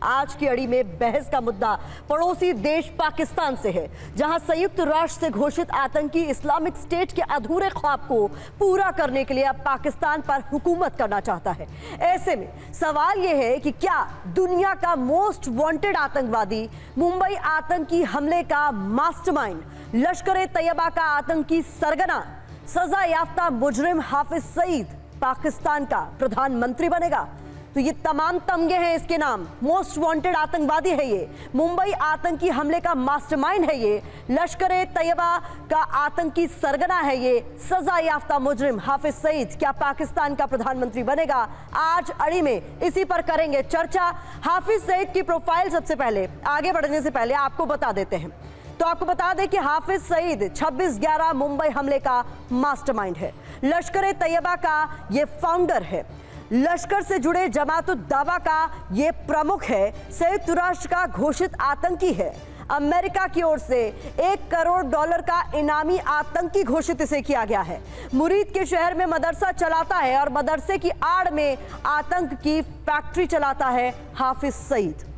आज की अड़ी में बहस का मुद्दा पड़ोसी देश पाकिस्तान से है, जहां संयुक्त राष्ट्र से घोषित आतंकी इस्लामिक स्टेट के अधूरे ख्वाब को पूरा करने के लिए अब पाकिस्तान पर हुकूमत करना चाहता है। ऐसे में सवाल यह है कि क्या दुनिया का मोस्ट वांटेड आतंकवादी, मुंबई आतंकी हमले का मास्टरमाइंड, लश्कर तैयबा का आतंकी सरगना, सजा याफ्ता मुजरिम हाफिज सईद पाकिस्तान का प्रधानमंत्री बनेगा? तो ये तमाम तमगे हैं इसके नाम। मोस्ट वांटेड आतंकवादी है ये, मुंबई आतंकी हमले का मास्टरमाइंड है ये, लश्कर तैयबा का आतंकी सरगना है ये, सजा याफ्ता मुजरिम हाफिज सईद क्या पाकिस्तान का प्रधानमंत्री बनेगा? आज अड़ी में इसी पर करेंगे चर्चा। हाफिज सईद की प्रोफाइल सबसे पहले, आगे बढ़ने से पहले आपको बता देते हैं। तो आपको बता दें कि हाफिज सईद 26/11 मुंबई हमले का मास्टरमाइंड है, लश्कर तैयबा का ये फाउंडर है, लश्कर से जुड़े जमात-उद-दावा का ये प्रमुख है, संयुक्त राष्ट्र का घोषित आतंकी है, अमेरिका की ओर से $1 करोड़ का इनामी आतंकी घोषित इसे किया गया है, मुरीद के शहर में मदरसा चलाता है और मदरसे की आड़ में आतंक की फैक्ट्री चलाता है हाफिज सईद।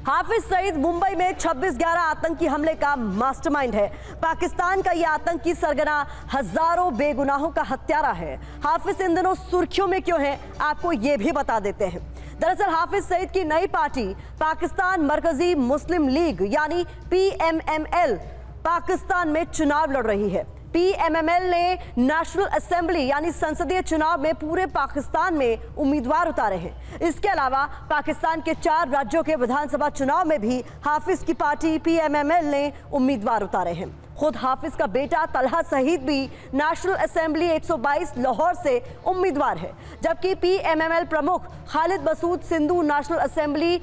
हाफिज सईद मुंबई में 26/11 आतंकी हमले का मास्टरमाइंड है। पाकिस्तान का यह आतंकी सरगना हजारों बेगुनाहों का हत्यारा है। हाफिज इन दिनों सुर्खियों में क्यों है, आपको यह भी बता देते हैं। दरअसल हाफिज सईद की नई पार्टी पाकिस्तान मरकजी मुस्लिम लीग यानी PMML पाकिस्तान में चुनाव लड़ रही है। PMML ने नेशनल असेंबली यानी संसदीय चुनाव में पूरे पाकिस्तान में उम्मीदवार उतारे हैं। इसके अलावा पाकिस्तान के 4 राज्यों के विधानसभा चुनाव में भी हाफिज की पार्टी PMML ने उम्मीदवार उतारे हैं। खुद हाफिज का बेटा तलहा शहीद भी नेशनल असेंबली 122 लाहौर से उम्मीदवार है, जबकि PMML प्रमुख खालिद मसूद सिंधु नेशनल असेंबली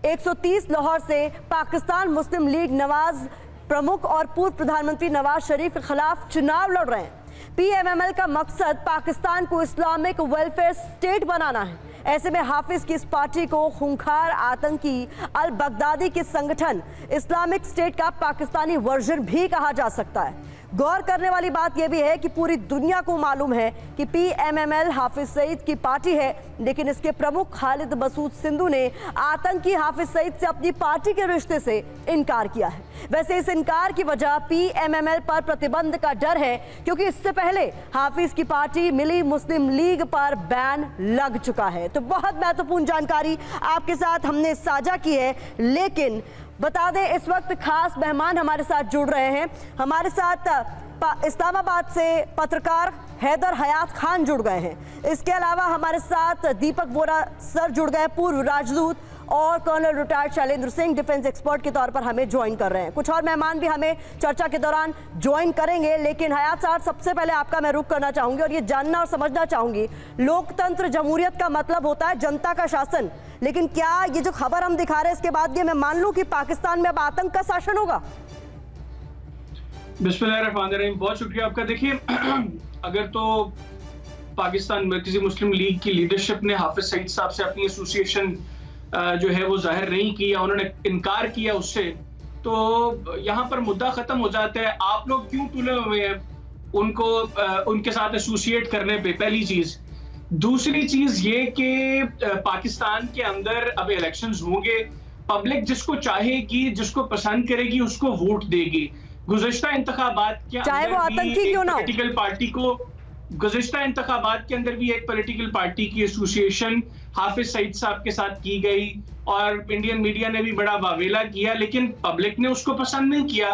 130 लाहौर से पाकिस्तान मुस्लिम लीग नवाज प्रमुख और पूर्व प्रधानमंत्री नवाज शरीफ के खिलाफ चुनाव लड़ रहे हैं। PMML का मकसद पाकिस्तान को इस्लामिक वेलफेयर स्टेट बनाना है। ऐसे में हाफिज की इस पार्टी को खूंखार आतंकी अल बगदादी के संगठन इस्लामिक स्टेट का पाकिस्तानी वर्जन भी कहा जा सकता है। गौर करने वाली बात यह भी है कि पूरी दुनिया को मालूम है कि PMML हाफिज सईद की पार्टी है, लेकिन इसके प्रमुख खालिद मसूद सिंधु ने आतंकी हाफिज सईद से अपनी पार्टी के रिश्ते से इनकार किया है। वैसे इस इनकार की वजह PMML पर प्रतिबंध का डर है, क्योंकि इससे पहले हाफिज की पार्टी मिली मुस्लिम लीग पर बैन लग चुका है। तो बहुत महत्वपूर्ण जानकारी आपके साथ हमने साझा की है, लेकिन बता दें इस वक्त खास मेहमान हमारे साथ जुड़ रहे हैं। हमारे साथ इस्लामाबाद से पत्रकार हैदर हयात खान जुड़ गए हैं। इसके अलावा हमारे साथ दीपक वोरा सर जुड़ गए, पूर्व राजदूत, और colonel retired Shailendra Singh defence expert के तौर पर हमें ज्वाइन कर रहे हैं। कुछ और मेहमान भी हमें चर्चा के दौरान ज्वाइन करेंगे, लेकिन हयात साहब सबसे पहले आपका मैं रुख करना चाहूंगी और ये जानना और समझना चाहूंगी, लोकतंत्र जमहूरियत का मतलब होता है जनता का शासन, लेकिन क्या ये जो खबर हम दिखा रहे हैं इसके बाद ये मैं मान लूं कि पाकिस्तान में अब आतंक का शासन होगा? बिस्मिल्लाहिर्रहमानिर्रहीम, बहुत शुक्रिया आपका। देखिए, अगर तो पाकिस्तान मरकजी मुस्लिम लीग की लीडरशिप ने हाफिज सईद साहब से अपनी एसोसिएशन जो है वो जाहिर नहीं किया, उन्होंने इनकार किया उससे, तो यहाँ पर मुद्दा खत्म हो जाता है। आप लोग क्यों तुले हुए हैं उनको उनके साथ एसोसिएट करने पे? पहली चीज। दूसरी चीज ये कि पाकिस्तान के अंदर अब इलेक्शंस होंगे, पब्लिक जिसको चाहेगी, जिसको पसंद करेगी, उसको वोट देगी। गुज़िश्ता इंतखाबात के अंदर भी एक पॉलिटिकल पार्टी को गुज़िश्ता इंतखाबात के अंदर भी एक पॉलिटिकल पार्टी की एसोसिएशन हाफिज सईद साहब के साथ की गई और इंडियन मीडिया ने भी बड़ा वावेला किया, लेकिन पब्लिक ने उसको पसंद नहीं किया।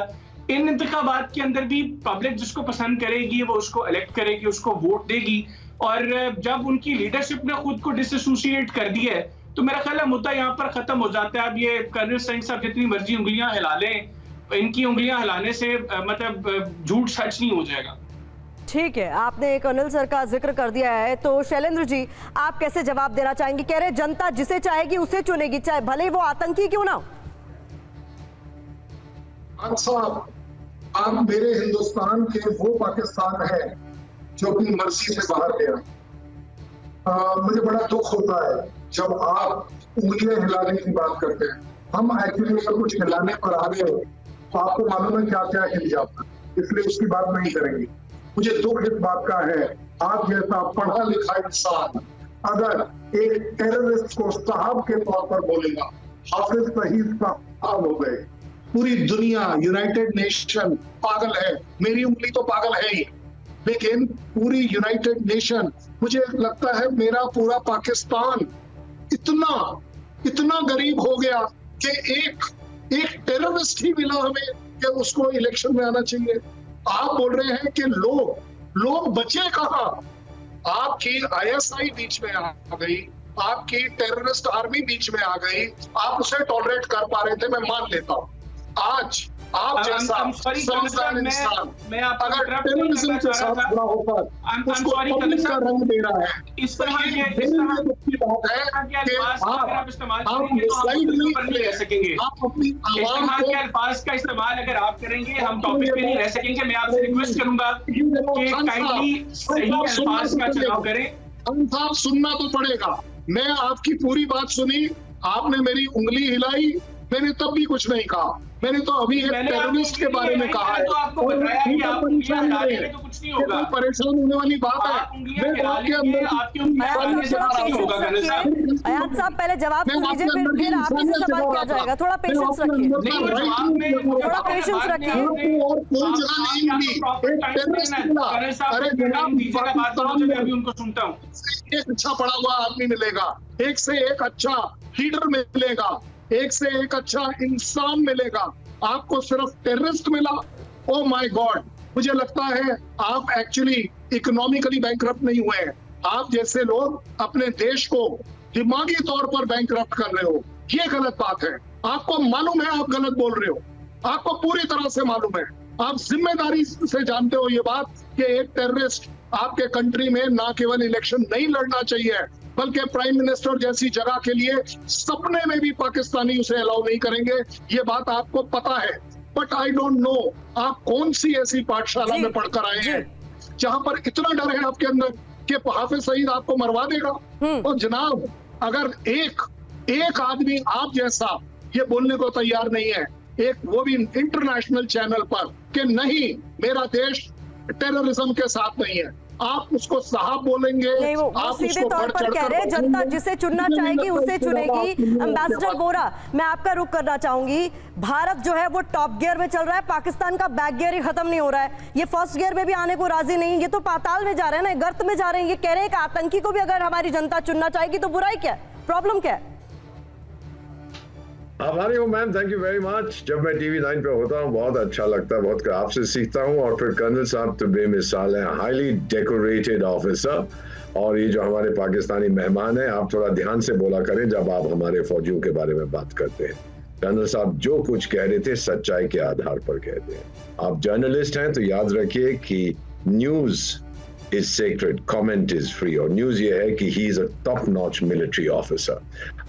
इन इंतखाबात के अंदर भी पब्लिक जिसको पसंद करेगी वो उसको इलेक्ट करेगी, उसको वोट देगी। और जब उनकी लीडरशिप ने खुद को डिसएसोसिएट कर दिया है तो मेरा ख्याल है मुद्दा यहाँ पर खत्म हो जाता है। अब ये कर्नल सिंह साहब जितनी मर्जी उंगलियां हिला लें, इनकी उंगलियां हिलाने से मतलब झूठ सच नहीं हो जाएगा। ठीक है, आपने कर्नल सर का जिक्र कर दिया है, तो शैलेंद्र जी आप कैसे जवाब देना चाहेंगे? कह रहे जनता जिसे चाहेगी उसे चुनेगी, चाहे भले वो आतंकी क्यों ना हो। आप मेरे हिंदुस्तान के वो पाकिस्तान है जो अपनी मर्जी से बाहर गया। मुझे बड़ा दुख होता है जब आप उंगलियां हिलाने की बात करते हैं। हम एक्चुअली अगर कुछ हिलाने पर आ गए तो आपको मालूम है क्या क्या हिल जाता है, इसलिए उसकी बात नहीं करेंगे। मुझे दुख इस बात का है, आप जैसा पढ़ा लिखा इंसान अगर एक टेररिस्ट को साहब के तौर पर बोलेगा, हाफिज सईद साहब हो गए, पूरी दुनिया, यूनाइटेड नेशन पागल है, मेरी उंगली तो पागल है ही, लेकिन पूरी यूनाइटेड नेशन, मुझे लगता है मेरा पूरा पाकिस्तान इतना गरीब हो गया कि एक टेररिस्ट ही मिला हमें कि उसको इलेक्शन में आना चाहिए। आप बोल रहे हैं कि लोग बचे कहां? आपकी ISI बीच में आ गई, आपकी टेररिस्ट आर्मी बीच में आ गई, आप उसे टॉलरेट कर पा रहे थे, मैं मान लेता हूं। आज आप जैसा समझदार इंसान अगर टेररिज्म के साथ खड़ा होकर उसको पब्लिक का रंग दे रहा है, इस तरह की बात है कि आप मिसगाइड नहीं रह सकेंगे, आप अपनी आवाम को अल्फाज का इस्तेमाल अगर आप करेंगे हम टॉपिक पे नहीं रह सकेंगे। मैं आपसे रिक्वेस्ट करूंगा कि काइंडली सही अल्फाज का चुनाव करें। साहब सुनना तो पड़ेगा। मैं आपकी पूरी बात सुनी, आपने मेरी उंगली हिलाई, मैंने तब भी कुछ नहीं कहा, मैंने तो अभी एक टेररिस्ट के बारे में कहा है। तो आपको बताया कि आप परेशान तो कुछ नहीं होगा, परेशान होने वाली बात है। अयाज साहब पहले जवाब दीजिए, फिर आपसे सवाल किया जाएगा। थोड़ा पेशेंस रखिए, थोड़ा पेशेंस रखिए। और कोई जगह नहीं मिली, एक टेररिस्ट मिला। अरे जनाब, उनको सुनता हूँ, एक अच्छा पढ़ा हुआ आदमी मिलेगा, एक से एक अच्छा लीडर मिलेगा, एक से एक अच्छा इंसान मिलेगा, आपको सिर्फ टेररिस्ट मिला। ओ माय गॉड, मुझे लगता है आप एक्चुअली इकोनॉमिकली बैंकरप्ट नहीं हुए हैं। आप जैसे लोग अपने देश को दिमागी तौर पर बैंकरप्ट कर रहे हो, ये गलत बात है। आपको मालूम है आप गलत बोल रहे हो, आपको पूरी तरह से मालूम है। आप जिम्मेदारी से जानते हो ये बात कि एक टेररिस्ट आपके कंट्री में ना केवल इलेक्शन नहीं लड़ना चाहिए, बल्कि प्राइम मिनिस्टर जैसी जगह के लिए सपने में भी पाकिस्तानी उसे अलाउ नहीं करेंगे। ये बात आपको पता है, बट आई डोंट नो आप कौन सी ऐसी पाठशाला में पढ़कर आए हैं जहां पर इतना डर है आपके अंदर कि हाफिज सईद आपको मरवा देगा। और जनाब, अगर एक आदमी आप जैसा ये बोलने को तैयार नहीं है, एक वो भी इंटरनेशनल चैनल पर, कि नहीं मेरा देश टेररिज्म के साथ नहीं है, आप उसको साहब बोलेंगे। नहीं, वो सीधे तौर पर कह रहे हैं जनता जिसे चुनना चाहेगी उसे चुनेगी। एम्बेसडर वोरा, मैं आपका रुख करना चाहूंगी। भारत जो है वो टॉप गियर में चल रहा है, पाकिस्तान का बैक गियर ही खत्म नहीं हो रहा है। ये फर्स्ट गियर में भी आने को राजी नहीं, ये तो पाताल में जा रहे हैं ना, गर्त में जा रहे हैं। ये कह रहे हैं कि आतंकी को भी अगर हमारी जनता चुनना चाहेगी तो बुराई क्या है, प्रॉब्लम क्या है? आभारी हूँ ma'am, thank you very much. जब मैं टीवी 9 पे होता हूँ बहुत अच्छा लगता है, बहुत आपसे सीखता हूँ। और फिर कर्नल साहब तो बेमिसाल हैं, हाईली डेकोरेटेड ऑफिसर। और ये जो हमारे पाकिस्तानी मेहमान हैं, आप थोड़ा ध्यान से बोला करें जब आप हमारे फौजियों के बारे में बात करते हैं। कर्नल साहब जो कुछ कह रहे थे सच्चाई के आधार पर कहते हैं। आप जर्नलिस्ट हैं तो याद रखिए कि news is sacred, comment is free. और न्यूज ये है कि he is a top notch military officer.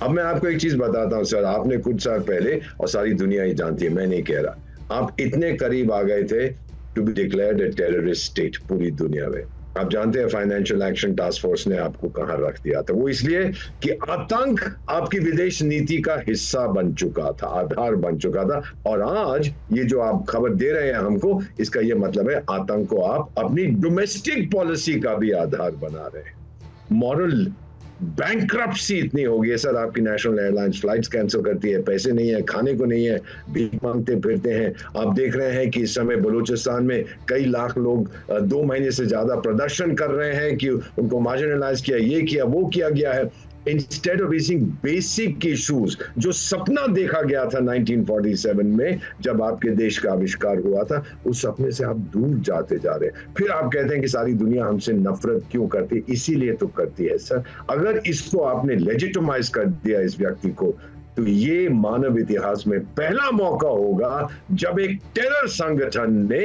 अब मैं आपको एक चीज बताता हूं सर, आपने कुछ साल पहले, और सारी दुनिया ही जानती है, मैं नहीं कह रहा, आप इतने करीब आ गए थे to be declared a terrorist state पूरी दुनिया में। आप जानते हैं फाइनेंशियल एक्शन टास्क फोर्स ने आपको कहां रख दिया था। वो इसलिए कि आतंक आपकी विदेश नीति का हिस्सा बन चुका था, आधार बन चुका था। और आज ये जो आप खबर दे रहे हैं हमको, इसका ये मतलब है आतंक को आप अपनी डोमेस्टिक पॉलिसी का भी आधार बना रहे हैं। मॉरल बैंकरप्सी इतनी हो गई है सर, आपकी नेशनल एयरलाइंस फ्लाइट्स कैंसिल करती है, पैसे नहीं है, खाने को नहीं है, भीख मांगते फिरते हैं। आप देख रहे हैं कि इस समय बलूचिस्तान में कई लाख लोग 2 महीने से ज्यादा प्रदर्शन कर रहे हैं कि उनको मार्जिनलाइज किया, ये किया, वो किया गया है। Instead of raising basic issues, जो सपना देखा गया था 1947 में जब आपके देश का आविष्कार हुआ था, उस सपने से आप दूर जाते जा रहे हैं। फिर आप कहते हैं कि सारी दुनिया हमसे नफरत क्यों करती, इसीलिए तो करती है सर। अगर इसको आपने लेजिटिमाइज कर दिया इस व्यक्ति को, तो ये मानव इतिहास में पहला मौका होगा जब एक टेरर संगठन ने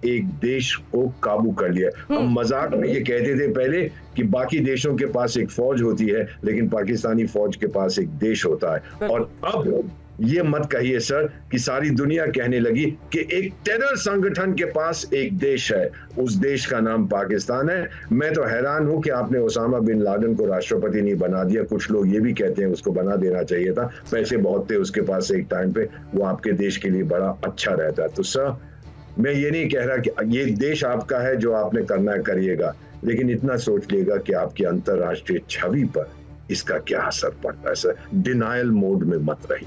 एक देश को काबू कर लिया। हम मजाक में ये कहते थे पहले कि बाकी देशों के पास एक फौज होती है, लेकिन पाकिस्तानी फौज के पास एक देश होता है। और अब ये मत कहिए सर कि सारी दुनिया कहने लगी कि एक टेरर संगठन के पास एक देश है, उस देश का नाम पाकिस्तान है। मैं तो हैरान हूं कि आपने ओसामा बिन लादेन को राष्ट्रपति नहीं बना दिया। कुछ लोग ये भी कहते हैं उसको बना देना चाहिए था, पैसे बहुत थे उसके पास एक टाइम पे, वो आपके देश के लिए बड़ा अच्छा रहता। तो सर मैं ये नहीं कह रहा कि ये देश आपका है, जो आपने करना है करिएगा, लेकिन इतना सोच लेगा कि आपकी अंतर्राष्ट्रीय छवि पर इसका क्या असर पड़ता है। सर, डिनायल मोड में मत रहिए।